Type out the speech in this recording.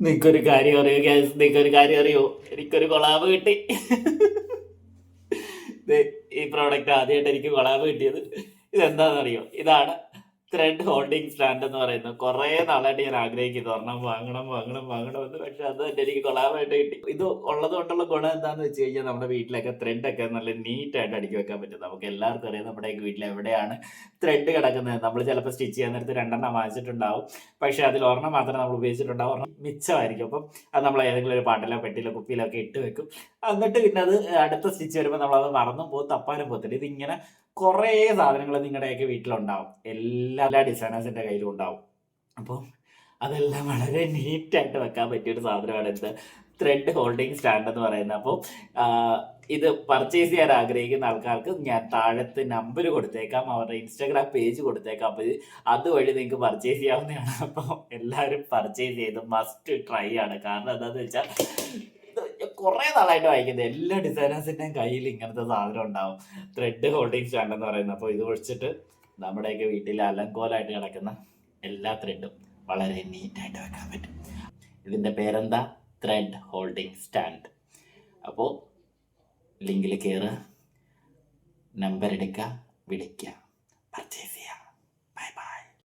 നിങ്ങൾക്കൊരു കാര്യം അറിയോ ഗ്യാസ്, നിങ്ങൾക്കൊരു കാര്യം അറിയോ? എനിക്കൊരു കൊളാബ് കിട്ടി. ദേ, ഈ പ്രോഡക്റ്റ് ആദ്യമായിട്ട് എനിക്ക് കൊളാബ് കിട്ടിയത് ഇതെന്താണെന്നറിയോ? ഇതാണ് ത്രെഡ് ഹോൾഡിംഗ് സ്റ്റാൻഡ് എന്ന് പറയുന്നത്. കുറേ നാളായിട്ട് ഞാൻ ആഗ്രഹിക്കുന്നു ഒരെണ്ണം വാങ്ങണം വാങ്ങണം വാങ്ങണമെന്ന്. പക്ഷെ അത് തന്നെ എനിക്ക് കൊളാബായിട്ട് കിട്ടി. ഇത് ഉള്ളത് കൊണ്ടുള്ള ഗുണം എന്താന്ന് വെച്ച് കഴിഞ്ഞാൽ നമ്മുടെ വീട്ടിലൊക്കെ ത്രെഡ് ഒക്കെ നല്ല നീറ്റായിട്ട് അടുക്കി വെക്കാൻ പറ്റും. നമുക്ക് എല്ലാവർക്കും അറിയാം നമ്മുടെയൊക്കെ വീട്ടിൽ എവിടെയാണ് ത്രെഡ് കിടക്കുന്നത്. നമ്മൾ ചിലപ്പോൾ സ്റ്റിച്ച് ചെയ്യാൻ നേരത്ത് രണ്ടെണ്ണം വാങ്ങിച്ചിട്ടുണ്ടാവും, പക്ഷെ അതിൽ ഒരെണ്ണം മാത്രമേ നമ്മൾ ഉപയോഗിച്ചിട്ടുണ്ടാവും, ഒരെണ്ണം മിച്ചമായിരിക്കും. അപ്പം അത് നമ്മൾ ഏതെങ്കിലും ഒരു പാട്ടിലോ പെട്ടിയിലോ കുപ്പിയിലോ ഒക്കെ ഇട്ട് വെക്കും. എന്നിട്ട് പിന്നെ അത് അടുത്ത സ്റ്റിച്ച് വരുമ്പോൾ നമ്മളത് മറന്നും പോകും, തപ്പാനും പോകത്തില്ല. ഇതിങ്ങനെ കുറേ സാധനങ്ങൾ നിങ്ങളുടെയൊക്കെ വീട്ടിലുണ്ടാവും, എല്ലാ ഡിസൈനേഴ്സിന്റെ കയ്യിലും ഉണ്ടാവും. അപ്പോൾ അതെല്ലാം വളരെ നീറ്റായിട്ട് വെക്കാൻ പറ്റിയൊരു സാധനമാണ് ഇത് ത്രെഡ് ഹോൾഡിംഗ് സ്റ്റാൻഡ് എന്ന് പറയുന്നത്. അപ്പോൾ ഇത് പർച്ചേസ് ചെയ്യാൻ ആഗ്രഹിക്കുന്ന ആൾക്കാർക്ക് ഞാൻ താഴത്ത് നമ്പർ കൊടുത്തേക്കാം, അവരുടെ ഇൻസ്റ്റാഗ്രാം പേജ് കൊടുത്തേക്കാം. അപ്പോൾ അതുവഴി നിങ്ങൾക്ക് പർച്ചേസ് ചെയ്യാവുന്നതാണ്. അപ്പോൾ എല്ലാവരും പർച്ചേസ് ചെയ്ത് മസ്റ്റ് ട്രൈ ആണ്. കാരണം എന്താണെന്ന് വെച്ചാൽ കുറേ നാളായിട്ട് വായിക്കുന്നത് എല്ലാ ഡിസൈനേഴ്സിൻ്റെയും കയ്യിൽ ഇങ്ങനത്തെ സാധനം ഉണ്ടാവും, ത്രെഡ് ഹോൾഡിംഗ് സ്റ്റാൻഡ് എന്ന് പറയുന്നത്. അപ്പോൾ ഇത് വെച്ചിട്ട് നമ്മുടെയൊക്കെ വീട്ടിൽ അലങ്കോലമായിട്ട് കിടക്കുന്ന എല്ലാ ത്രെഡും വളരെ നീറ്റായിട്ട് വെക്കാൻ പറ്റും. ഇതിൻ്റെ പേരെന്താ? Thread holding stand. അപ്പോൾ ലിങ്കിൽ കയറുക, നമ്പർ എടുക്കുക, വിളിക്കുക, പർച്ചേസ് ചെയ്യുക.